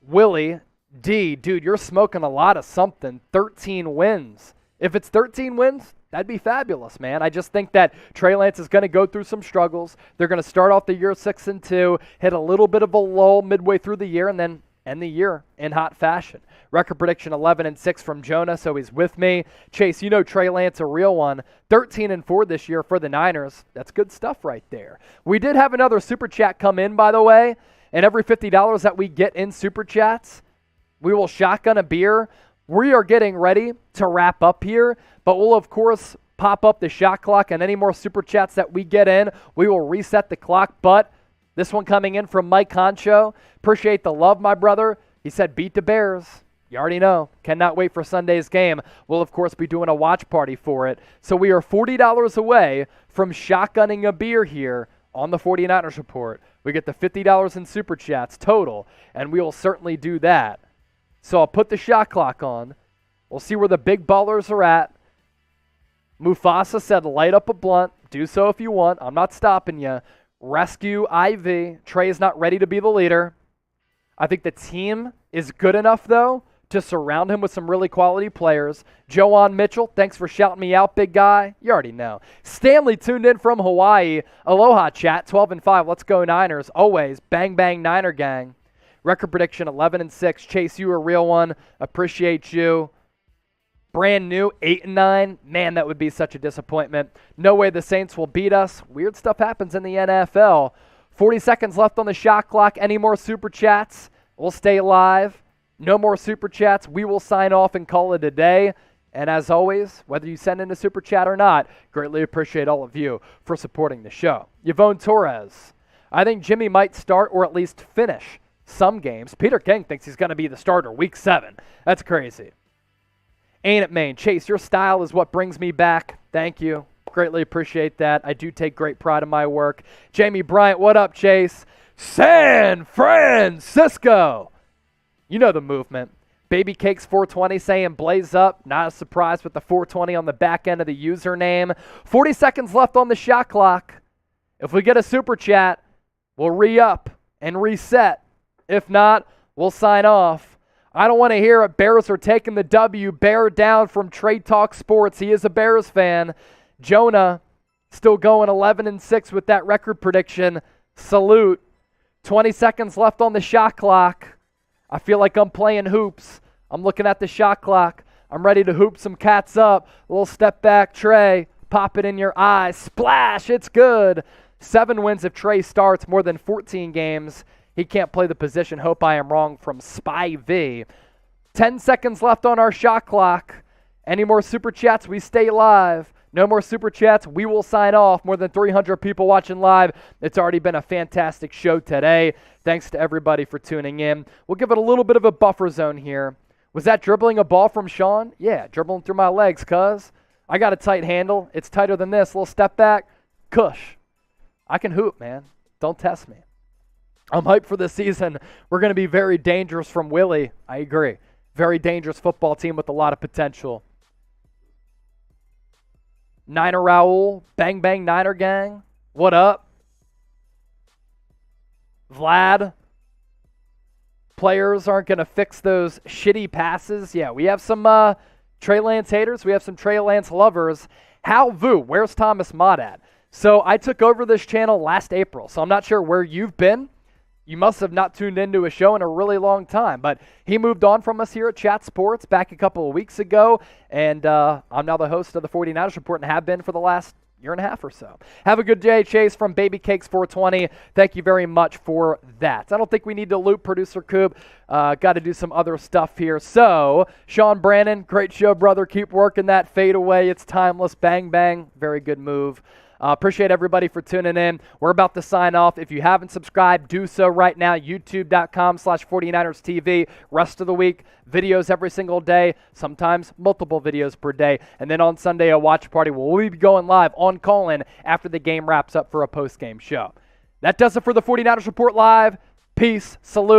[SPEAKER 1] Willie D. Dude, you're smoking a lot of something. 13 wins. If it's 13 wins, that'd be fabulous, man. I just think that Trey Lance is going to go through some struggles. They're going to start off the year 6-2, hit a little bit of a lull midway through the year, and then end the year in hot fashion. Record prediction 11-6 from Jonah, so he's with me. Chase, you know Trey Lance a real one. 13-4 this year for the Niners. That's good stuff right there. We did have another Super Chat come in, by the way, and every $50 that we get in Super Chats, we will shotgun a beer. We are getting ready to wrap up here, but we'll, of course, pop up the shot clock, and any more Super Chats that we get in, we will reset the clock. But this one coming in from Mike Concho. Appreciate the love, my brother. He said, beat the Bears. You already know. Cannot wait for Sunday's game. We'll, of course, be doing a watch party for it. So we are $40 away from shotgunning a beer here on the 49ers Report. We get the $50 in Super Chats total, and we will certainly do that. So I'll put the shot clock on. We'll see where the big ballers are at. Mufasa said, light up a blunt. Do so if you want. I'm not stopping you. Rescue IV. Trey is not ready to be the leader. I think the team is good enough, though, to surround him with some really quality players. Joanne Mitchell, thanks for shouting me out, big guy. You already know. Stanley tuned in from Hawaii. Aloha, chat. 12-5. Let's go Niners. Always. Bang, bang, Niner gang. Record prediction 11-6. Chase, you a real one. Appreciate you. Brand new 8-9. Man, that would be such a disappointment. No way the Saints will beat us. Weird stuff happens in the NFL. 40 seconds left on the shot clock. Any more Super Chats? We'll stay live. No more Super Chats. We will sign off and call it a day. And as always, whether you send in a Super Chat or not, greatly appreciate all of you for supporting the show. Yvonne Torres. I think Jimmy might start or at least finish some games. Peter King thinks he's going to be the starter week 7. That's crazy. Ain't It Maine? Chase, your style is what brings me back. Thank you. Greatly appreciate that. I do take great pride in my work. Jamie Bryant, what up, Chase? San Francisco. You know the movement. Baby Cakes 420 saying blaze up. Not a surprise with the 420 on the back end of the username. 40 seconds left on the shot clock. If we get a Super Chat, we'll re-up and reset. If not, we'll sign off. I don't want to hear it. Bears are taking the W. Bear down from Trade Talk Sports. He is a Bears fan. Jonah still going 11-6 with that record prediction. Salute. 20 seconds left on the shot clock. I feel like I'm playing hoops. I'm looking at the shot clock. I'm ready to hoop some cats up. A little step back, Trey. Pop it in your eye. Splash. It's good. 7 wins if Trey starts more than 14 games. He can't play the position. Hope I am wrong from Spy V. 10 seconds left on our shot clock. Any more Super Chats? We stay live. No more Super Chats. We will sign off. More than 300 people watching live. It's already been a fantastic show today. Thanks to everybody for tuning in. We'll give it a little bit of a buffer zone here. Was that dribbling a ball from Sean? Yeah, dribbling through my legs, cuz. I got a tight handle. It's tighter than this. Little step back. Cush. I can hoop, man. Don't test me. I'm hyped for this season. We're going to be very dangerous from Willie. I agree. Very dangerous football team with a lot of potential. Niner Raul, Bang Bang Niner Gang, what up? Vlad, players aren't going to fix those shitty passes. Yeah, we have some Trey Lance haters. We have some Trey Lance lovers. How Vu, where's Thomas Mott at? So I took over this channel last April, so I'm not sure where you've been. You must have not tuned into a show in a really long time, but he moved on from us here at Chat Sports back a couple of weeks ago, and I'm now the host of the 49ers Report and have been for the last year and a half or so. Have a good day, Chase from Baby Cakes 420. Thank you very much for that. I don't think we need to loop producer Coop. Got to do some other stuff here. So, Sean Brannon, great show, brother. Keep working that fade away. It's timeless. Bang, bang. Very good move. Appreciate everybody for tuning in. We're about to sign off. If you haven't subscribed, do so right now. YouTube.com/49ers TV. Rest of the week, videos every single day, sometimes multiple videos per day. And then on Sunday, a watch party. We'll be going live on call-in after the game wraps up for a post-game show. That does it for the 49ers Report Live. Peace. Salute.